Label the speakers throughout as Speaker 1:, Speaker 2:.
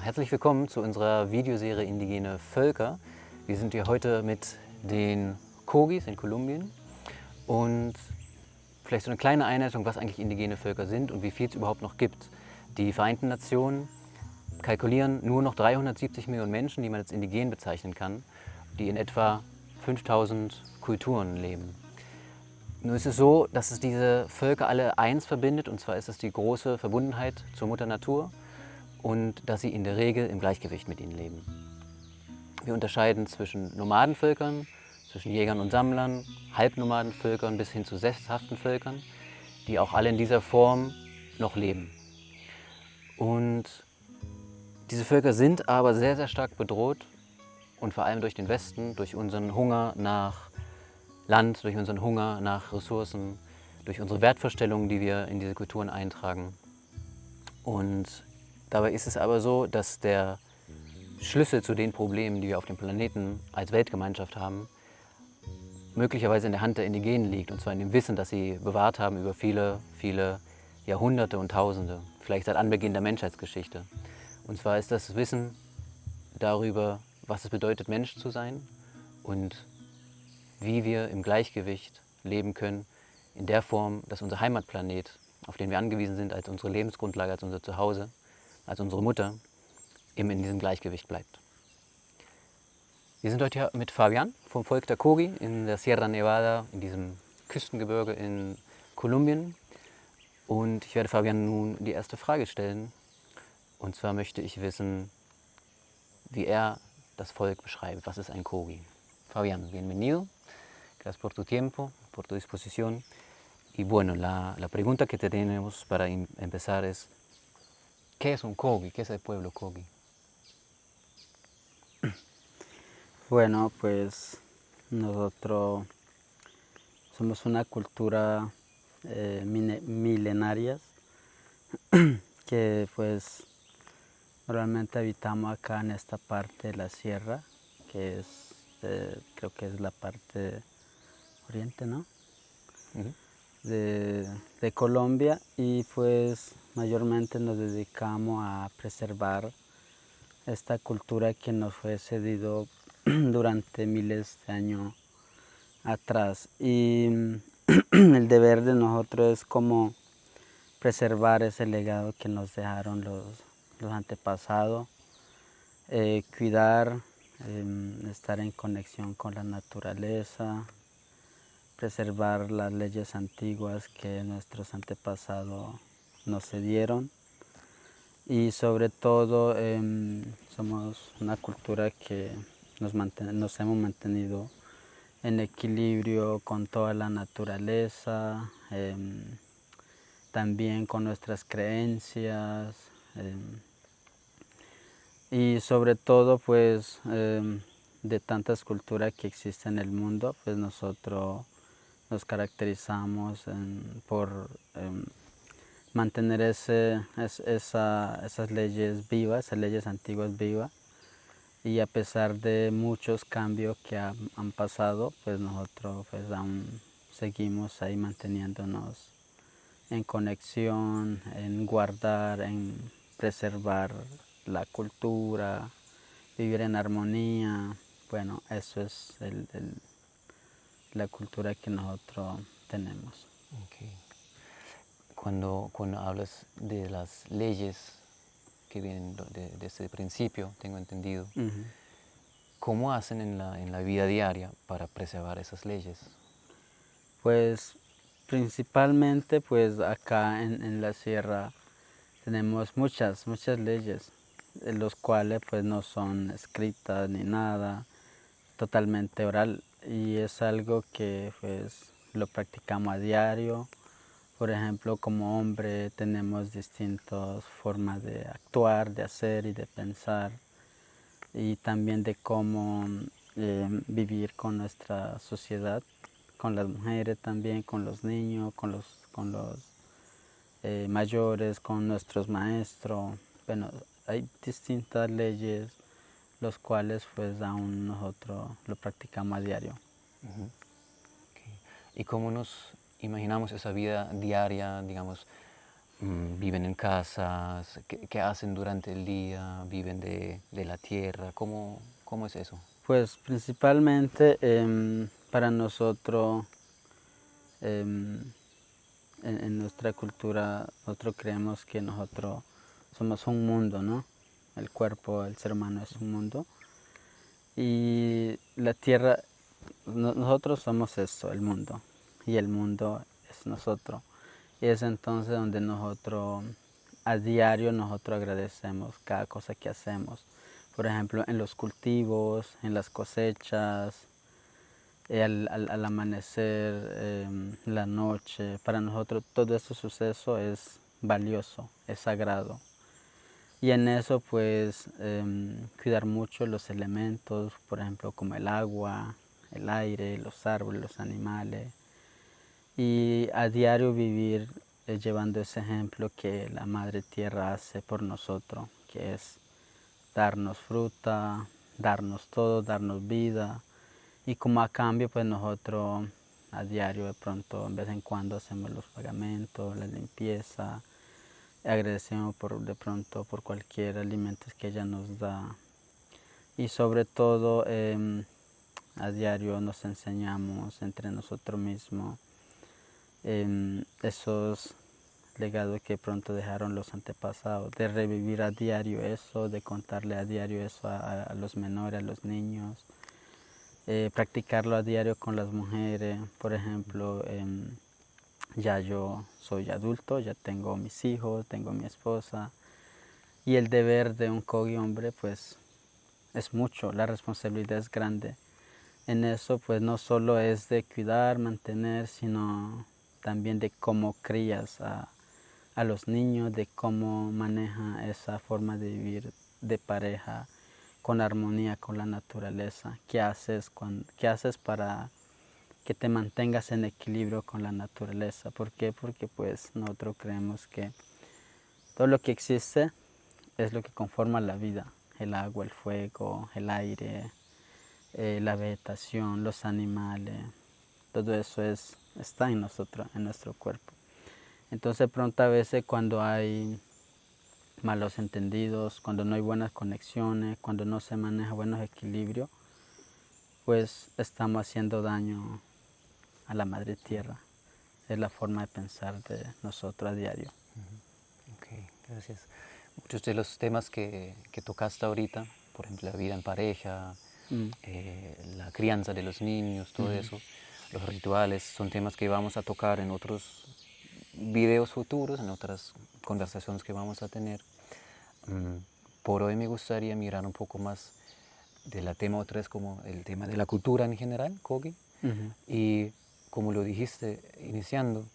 Speaker 1: Herzlich willkommen zu unserer Videoserie Indigene Völker. Wir sind hier heute mit den Kogis in Kolumbien und vielleicht so eine kleine Einleitung, was eigentlich indigene Völker sind und wie viel es überhaupt noch gibt. Die Vereinten Nationen kalkulieren nur noch 370 Millionen Menschen, die man als indigen bezeichnen kann, die in etwa 5000 Kulturen leben. Nun ist es so, dass es diese Völker alle eins verbindet, und zwar ist es die große Verbundenheit zur Mutter Natur und dass sie in der Regel im Gleichgewicht mit ihnen leben. Wir unterscheiden zwischen Nomadenvölkern, zwischen Jägern und Sammlern, Halbnomadenvölkern bis hin zu sesshaften Völkern, die auch alle in dieser Form noch leben. Und diese Völker sind aber sehr, sehr stark bedroht und vor allem durch den Westen, durch unseren Hunger nach Land, durch unseren Hunger nach Ressourcen, durch unsere Wertvorstellungen, die wir in diese Kulturen eintragen. Und dabei ist es aber so, dass der Schlüssel zu den Problemen, die wir auf dem Planeten als Weltgemeinschaft haben, möglicherweise in der Hand der Indigenen liegt. Und zwar in dem Wissen, das sie bewahrt haben über viele, viele Jahrhunderte und Tausende, vielleicht seit Anbeginn der Menschheitsgeschichte. Und zwar ist das Wissen darüber, was es bedeutet, Mensch zu sein und wie wir im Gleichgewicht leben können, in der Form, dass unser Heimatplanet, auf den wir angewiesen sind, als unsere Lebensgrundlage, als unser Zuhause, als unsere Mutter, eben in diesem Gleichgewicht bleibt. Wir sind heute hier mit Fabian vom Volk der Kogi in der Sierra Nevada, in diesem Küstengebirge in Kolumbien. Und ich werde Fabian nun die erste Frage stellen. Und zwar möchte ich wissen, wie er das Volk beschreibt. Was ist ein Kogi? Fabian, bienvenido. Gracias por tu tiempo, por tu disposición. Y bueno, la pregunta que tenemos para empezar es, ¿qué es un Kogi? ¿Qué es el pueblo Kogi?
Speaker 2: Bueno, pues nosotros somos una cultura milenaria que pues normalmente habitamos acá en esta parte de la sierra, que es, creo que es la parte oriente, ¿no?
Speaker 1: Ujú.
Speaker 2: de Colombia, y pues mayormente nos dedicamos a preservar esta cultura que nos fue cedido durante miles de años atrás. Y el deber de nosotros es como preservar ese legado que nos dejaron los antepasados, cuidar, estar en conexión con la naturaleza, preservar las leyes antiguas que nuestros antepasados nos cedieron. Y sobre todo somos una cultura que nos hemos mantenido en equilibrio con toda la naturaleza, también con nuestras creencias, y sobre todo pues de tantas culturas que existen en el mundo, pues nosotros nos caracterizamos por mantener esas leyes vivas, esas leyes antiguas vivas, y a pesar de muchos cambios que han pasado, pues nosotros pues aún seguimos ahí manteniéndonos en conexión, en guardar, en preservar la cultura, vivir en armonía. Bueno, eso es la cultura que nosotros tenemos.
Speaker 1: Okay. Cuando hablas de las leyes que vienen desde el principio, tengo entendido, ¿cómo hacen en la vida diaria para preservar esas leyes?
Speaker 2: Pues principalmente pues acá en la sierra tenemos muchas leyes, los cuales pues no son escritas ni nada, totalmente oral, y es algo que pues lo practicamos a diario. Por ejemplo, como hombre tenemos distintas formas de actuar, de hacer y de pensar, y también de cómo vivir con nuestra sociedad, con las mujeres también, con los niños, con los mayores, con nuestros maestros. Bueno, hay distintas leyes, los cuales pues aún nosotros lo practicamos a diario.
Speaker 1: Okay. ¿Y cómo nos imaginamos esa vida diaria, digamos, viven en casas, qué hacen durante el día, viven de la tierra, cómo es eso?
Speaker 2: Pues principalmente para nosotros, em, en nuestra cultura, nosotros creemos que nosotros somos un mundo, ¿no? El cuerpo, el ser humano es un mundo. Y la tierra, nosotros somos eso, el mundo. Y el mundo es nosotros. Y es entonces donde nosotros, a diario, nosotros agradecemos cada cosa que hacemos. Por ejemplo, en los cultivos, en las cosechas, al amanecer, la noche. Para nosotros todo ese suceso es valioso, es sagrado. Y en eso pues cuidar mucho los elementos, por ejemplo como el agua, el aire, los árboles, los animales. Y a diario vivir llevando ese ejemplo que la Madre Tierra hace por nosotros, que es darnos fruta, darnos todo, darnos vida. Y como a cambio pues nosotros a diario de pronto, en vez en cuando hacemos los pagamentos, la limpieza, agradecemos de pronto por cualquier alimento que ella nos da. Y sobre todo a diario nos enseñamos entre nosotros mismos esos legados que pronto dejaron los antepasados, de revivir a diario eso, de contarle a diario eso a los menores, a los niños, practicarlo a diario con las mujeres. Por ejemplo, ya yo soy adulto, ya tengo mis hijos, tengo mi esposa, y el deber de un Kogi hombre pues es mucho, la responsabilidad es grande. En eso pues no solo es de cuidar, mantener, sino también de cómo crías a los niños, de cómo maneja esa forma de vivir de pareja con armonía con la naturaleza. Qué haces para que te mantengas en equilibrio con la naturaleza? ¿Por qué? Porque pues nosotros creemos que todo lo que existe es lo que conforma la vida: el agua, el fuego, el aire, la vegetación, los animales. Todo eso está en nosotros, en nuestro cuerpo. Entonces pronto a veces cuando hay malos entendidos, cuando no hay buenas conexiones, cuando no se maneja buenos equilibrios, pues estamos haciendo daño a la madre tierra. Es la forma de pensar de nosotros a diario.
Speaker 1: Ok, gracias. Muchos de los temas que tocaste ahorita, por ejemplo, la vida en pareja,
Speaker 2: Mm.
Speaker 1: la crianza de los niños, todo eso, los rituales, son temas que vamos a tocar en otros videos futuros, en otras conversaciones que vamos a tener. Por hoy me gustaría mirar un poco más de la tema otra vez, como el tema de la cultura en general, Kogi. Y como lo dijiste iniciando,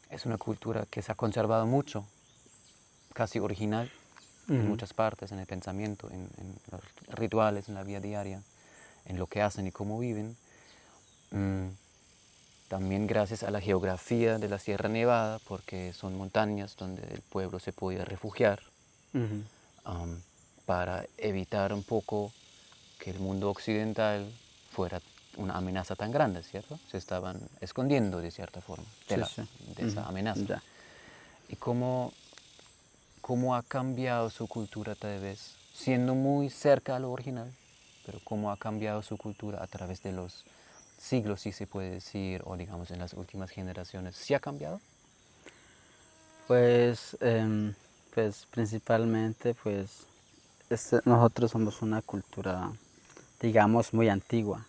Speaker 1: es una cultura que se ha conservado mucho, casi original, en muchas partes, en el pensamiento, en los rituales, en la vida diaria, en lo que hacen y cómo viven. También gracias a la geografía de la Sierra Nevada, porque son montañas donde el pueblo se podía refugiar para evitar un poco que el mundo occidental fuera una amenaza tan grande, ¿cierto? Se estaban escondiendo de cierta forma
Speaker 2: Sí, sí.
Speaker 1: de esa amenaza.
Speaker 2: Ya.
Speaker 1: ¿Y cómo ha cambiado su cultura tal vez, siendo muy cerca a lo original, pero cómo ha cambiado su cultura a través de los siglos, si se puede decir, o digamos en las últimas generaciones? ¿Sí ha cambiado?
Speaker 2: Pues, pues principalmente pues nosotros somos una cultura, digamos, muy antigua,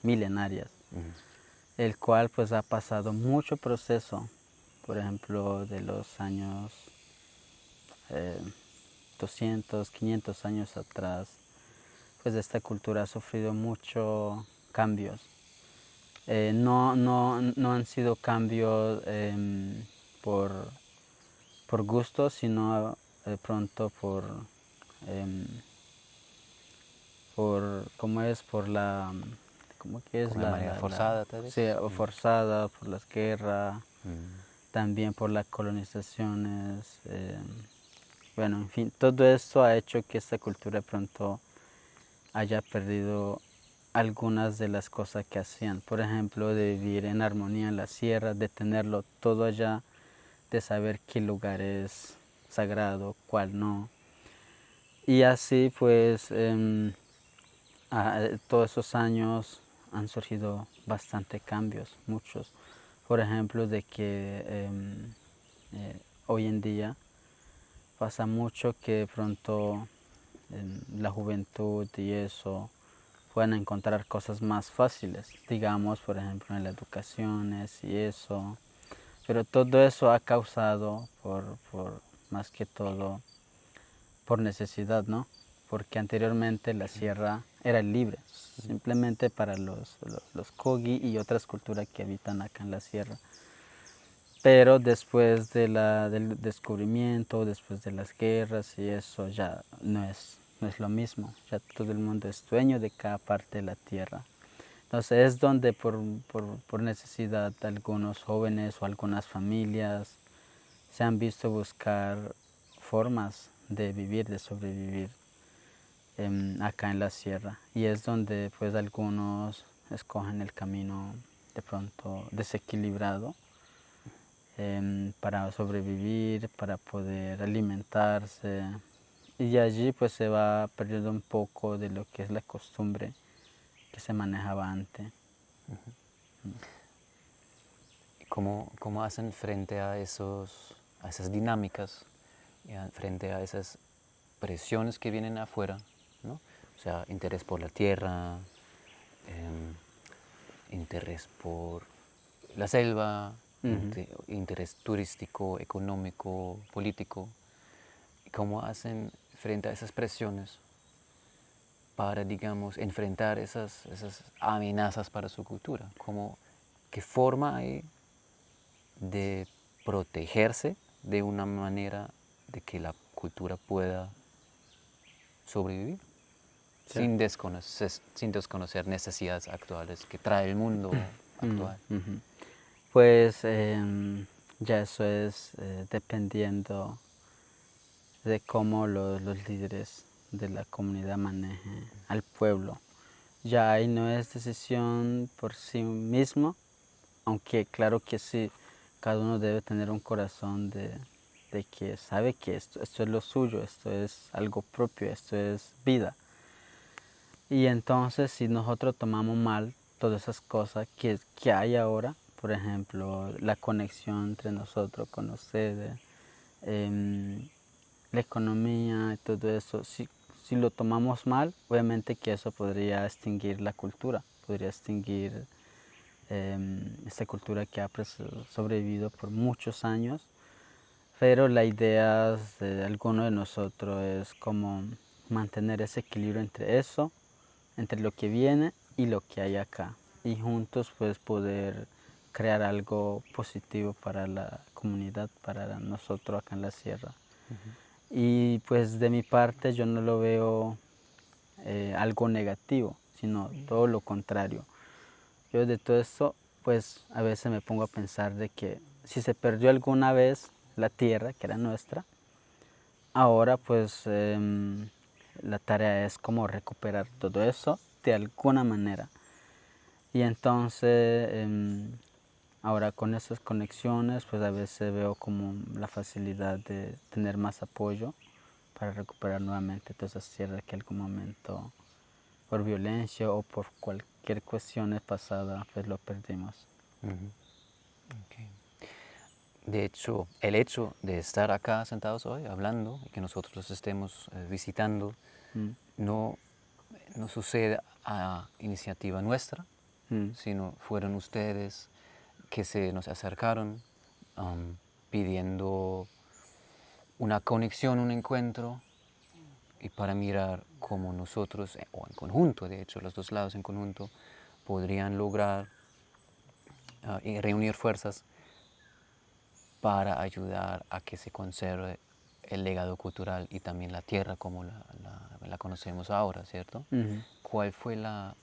Speaker 2: milenarias, el cual pues ha pasado mucho proceso, por ejemplo, de los años 200, 500 años atrás. Pues esta cultura ha sufrido muchos cambios. No han sido cambios por, por gusto, sino de pronto em, ¿cómo es? Por la, ¿cómo que es?
Speaker 1: Como de manera forzada tal vez.
Speaker 2: Sí, o forzada, por las guerras,
Speaker 1: Mm.
Speaker 2: también por las colonizaciones. Bueno, en fin, todo esto ha hecho que esta cultura de pronto haya perdido algunas de las cosas que hacían. Por ejemplo, de vivir en armonía en la sierra, de tenerlo todo allá de saber qué lugar es sagrado, cuál no. Y así pues todos esos años han surgido bastante cambios, muchos. Por ejemplo, de que hoy en día pasa mucho que de pronto la juventud y eso pueden encontrar cosas más fáciles, digamos, por ejemplo, en las educaciones y eso. Pero todo eso ha causado, por más que todo, por necesidad, ¿no? Porque anteriormente la sierra era libre, simplemente para los Kogi y otras culturas que habitan acá en la sierra. Pero después del descubrimiento, después de las guerras y eso, ya no es lo mismo. Ya todo el mundo es dueño de cada parte de la tierra. Entonces es donde por necesidad algunos jóvenes o algunas familias se han visto buscar formas de vivir, de sobrevivir acá en la sierra. Y es donde pues algunos escogen el camino de pronto desequilibrado para sobrevivir, para poder alimentarse. Y de allí pues se va perdiendo un poco de lo que es la costumbre que se manejaba antes.
Speaker 1: ¿Cómo hacen frente a esas dinámicas, frente a esas presiones que vienen afuera, ¿no? O sea, interés por la tierra, interés por la selva, interés turístico, económico, político? ¿Cómo hacen frente a esas presiones para, digamos, enfrentar esas amenazas para su cultura? ¿Qué forma hay de protegerse de una manera de que la cultura pueda sobrevivir
Speaker 2: Sí.
Speaker 1: sin desconocer necesidades actuales que trae el mundo actual?
Speaker 2: Pues ya eso es dependiendo de cómo los líderes de la comunidad manejen al pueblo. Ya ahí no es decisión por sí mismo, aunque claro que sí, cada uno debe tener un corazón de que sabe que esto es lo suyo, esto es algo propio, esto es vida. Y entonces si nosotros tomamos mal todas esas cosas que hay ahora, por ejemplo, la conexión entre nosotros con ustedes, la economía y todo eso, si lo tomamos mal, obviamente que eso podría extinguir la cultura, podría extinguir esta cultura que ha sobrevivido por muchos años, pero la idea de alguno de nosotros es como mantener ese equilibrio entre eso, entre lo que viene y lo que hay acá, y juntos pues poder crear algo positivo para la comunidad, para nosotros acá en la sierra. Y pues de mi parte yo no lo veo algo negativo, sino todo lo contrario. Yo de todo esto pues a veces me pongo a pensar de que si se perdió alguna vez la tierra que era nuestra, ahora pues la tarea es como recuperar todo eso de alguna manera. Y entonces ahora con esas conexiones pues a veces veo como la facilidad de tener más apoyo para recuperar nuevamente todas esas tierras que en algún momento por violencia o por cualquier cuestión pasada pues lo perdimos.
Speaker 1: Okay. De hecho, el hecho de estar acá sentados hoy hablando y que nosotros los estemos visitando no sucede a iniciativa nuestra, sino fueron ustedes que se nos acercaron pidiendo una conexión, un encuentro, y para mirar cómo nosotros, o en conjunto, de hecho, los dos lados en conjunto, podrían lograr y reunir fuerzas para ayudar a que se conserve el legado cultural y también la tierra como la conocemos ahora, ¿cierto? ¿Cuál fue la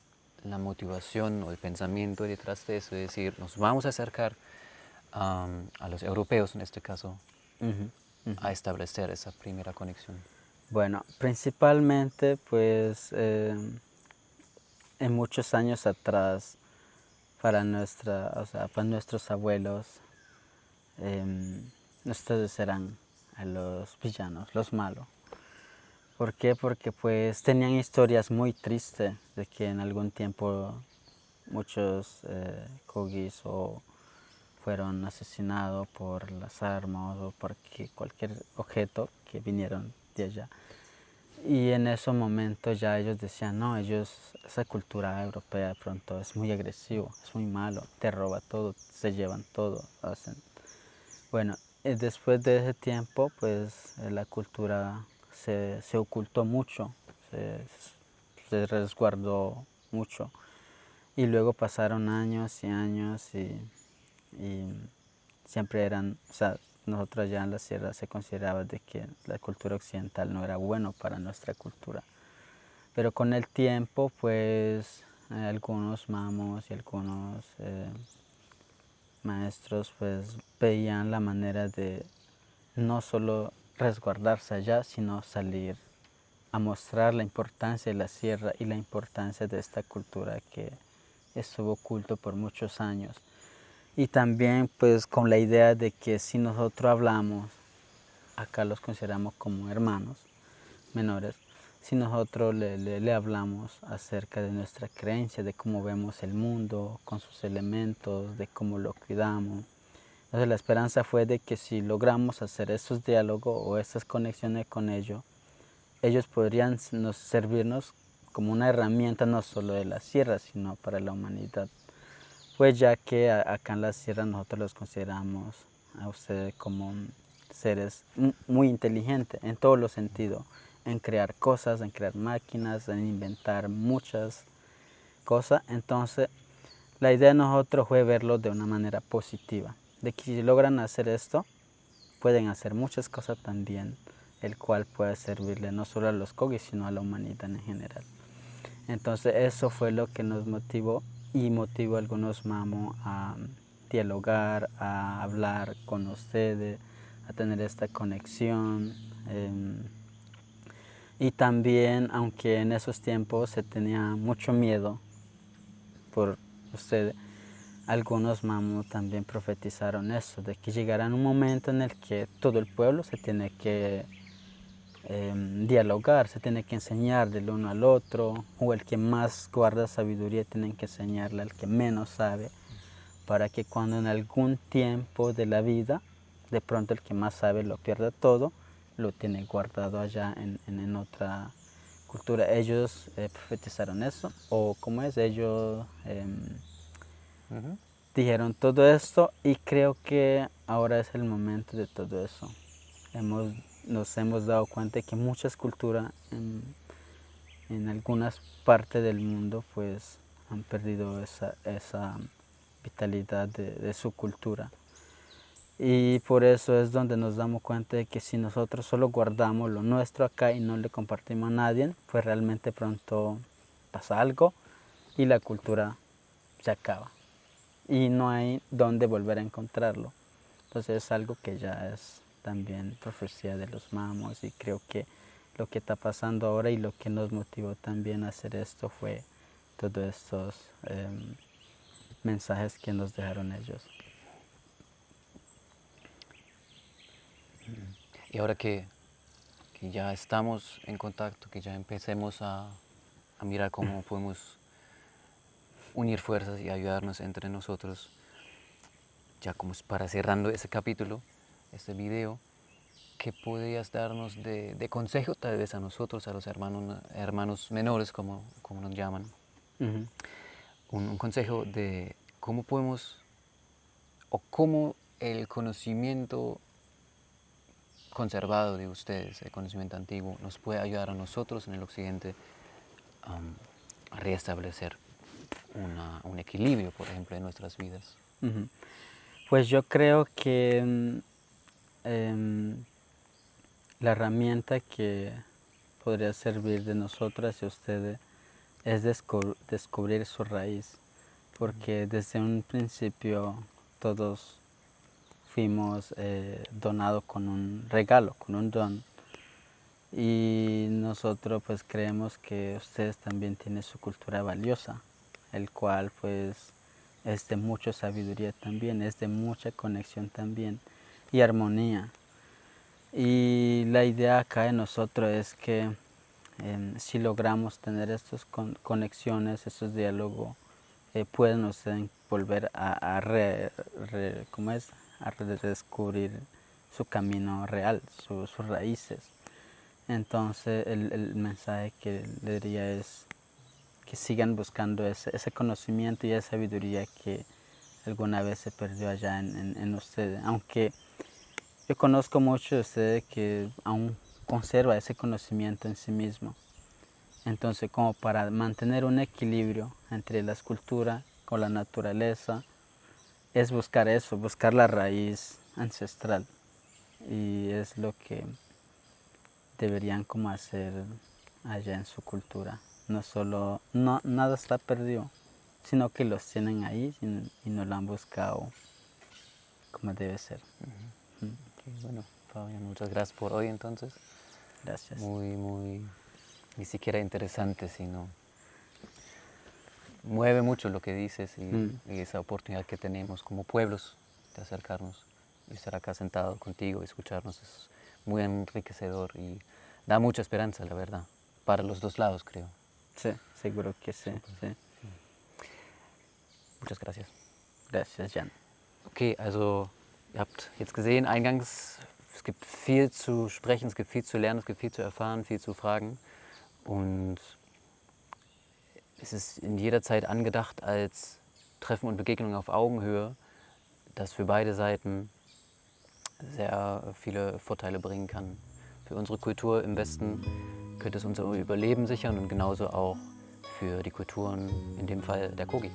Speaker 1: motivación o el pensamiento detrás de eso? Es decir, nos vamos a acercar a los europeos, en este caso, a establecer esa primera conexión.
Speaker 2: Bueno, principalmente pues en muchos años atrás para nuestros abuelos ustedes serán los villanos, los malos. ¿Por qué? Porque pues tenían historias muy tristes de que en algún tiempo muchos Kogis fueron asesinados por las armas o por cualquier objeto que vinieron de allá. Y en esos momentos ya ellos decían, no, esa cultura europea de pronto es muy agresivo, es muy malo, te roba todo, se llevan todo, hacen. Bueno, después de ese tiempo, pues la cultura se ocultó mucho, se resguardó mucho. Y luego pasaron años y años y siempre eran, o sea, nosotros allá en la sierra se consideraba de que la cultura occidental no era bueno para nuestra cultura. Pero con el tiempo, pues, algunos mamos y algunos maestros, pues, veían la manera de no solo resguardarse allá, sino salir a mostrar la importancia de la sierra y la importancia de esta cultura que estuvo oculto por muchos años. Y también pues con la idea de que si nosotros hablamos, acá los consideramos como hermanos menores, si nosotros le hablamos acerca de nuestra creencia, de cómo vemos el mundo con sus elementos, de cómo lo cuidamos. Entonces la esperanza fue de que si logramos hacer esos diálogos o esas conexiones con ellos podrían servirnos como una herramienta no solo de la sierra, sino para la humanidad. Pues ya que acá en la sierra nosotros los consideramos a ustedes como seres muy inteligentes en todos los sentidos, en crear cosas, en crear máquinas, en inventar muchas cosas. Entonces, la idea de nosotros fue verlo de una manera positiva, de que si logran hacer esto, pueden hacer muchas cosas también, el cual puede servirle no solo a los Kogis, sino a la humanidad en general. Entonces eso fue lo que nos motivó y motivó a algunos mamos a dialogar, a hablar con ustedes, a tener esta conexión. Y también, aunque en esos tiempos se tenía mucho miedo por ustedes, algunos mamos también profetizaron eso, de que llegará un momento en el que todo el pueblo se tiene que dialogar, se tiene que enseñar del uno al otro, o el que más guarda sabiduría tiene que enseñarle al que menos sabe, para que cuando en algún tiempo de la vida, de pronto el que más sabe lo pierda todo, lo tiene guardado allá en otra cultura. Ellos profetizaron eso, o como es, ellos dijeron todo esto y creo que ahora es el momento de todo eso. Nos hemos dado cuenta de que muchas culturas en algunas partes del mundo pues han perdido esa vitalidad de su cultura. Y por eso es donde nos damos cuenta de que si nosotros solo guardamos lo nuestro acá y no le compartimos a nadie, pues realmente pronto pasa algo y la cultura se acaba. Y no hay dónde volver a encontrarlo. Entonces es algo que ya es también profecía de los mamos y creo que lo que está pasando ahora y lo que nos motivó también a hacer esto fue todos estos mensajes que nos dejaron ellos.
Speaker 1: Y ahora que ya estamos en contacto, que ya empecemos a mirar cómo podemos unir fuerzas y ayudarnos entre nosotros, ya como para cerrando ese capítulo, este video, ¿qué podrías darnos de consejo tal vez a nosotros, a los hermanos menores, como nos llaman?
Speaker 2: Ujú.
Speaker 1: Un consejo de cómo podemos, o cómo el conocimiento conservado de ustedes, el conocimiento antiguo, nos puede ayudar a nosotros en el occidente a restablecer un equilibrio, por ejemplo, en nuestras vidas.
Speaker 2: Ujú. Pues yo creo que la herramienta que podría servir de nosotras y ustedes es descubrir su raíz, porque desde un principio todos fuimos donados con un regalo, con un don, y nosotros pues creemos que ustedes también tienen su cultura valiosa, el cual pues es de mucha sabiduría también, es de mucha conexión también. y armonía. Y la idea acá de nosotros es que si logramos tener estas conexiones, estos diálogos, pueden ustedes volver a redescubrir su camino real, sus raíces. Entonces el mensaje que le diría es que sigan buscando ese conocimiento y esa sabiduría que alguna vez se perdió allá en ustedes. Aunque yo conozco muchos de ustedes que aún conserva ese conocimiento en sí mismo. Entonces, como para mantener un equilibrio entre la escultura con la naturaleza, es buscar eso, buscar la raíz ancestral. Y es lo que deberían como hacer allá en su cultura. Nada está perdido, sino que los tienen ahí y no lo han buscado como debe ser.
Speaker 1: Okay, bueno, Fabián, muchas gracias por hoy entonces.
Speaker 2: Gracias.
Speaker 1: Muy, ni siquiera interesante, sino mueve mucho lo que dices y esa oportunidad que tenemos como pueblos de acercarnos y estar acá sentado contigo y escucharnos es muy enriquecedor y da mucha esperanza, la verdad, para los dos lados, creo.
Speaker 2: Sí, seguro que sí. Sí.
Speaker 1: Muchas gracias.
Speaker 2: Gracias, Jan.
Speaker 1: Okay, also ihr habt jetzt gesehen, eingangs, es gibt viel zu sprechen, es gibt viel zu lernen, es gibt viel zu erfahren, viel zu fragen. Und es ist in jeder Zeit angedacht als Treffen und Begegnung auf Augenhöhe, das für beide Seiten sehr viele Vorteile bringen kann. Für unsere Kultur im Westen könnte es unser Überleben sichern und genauso auch für die Kulturen, in dem Fall der Kogi.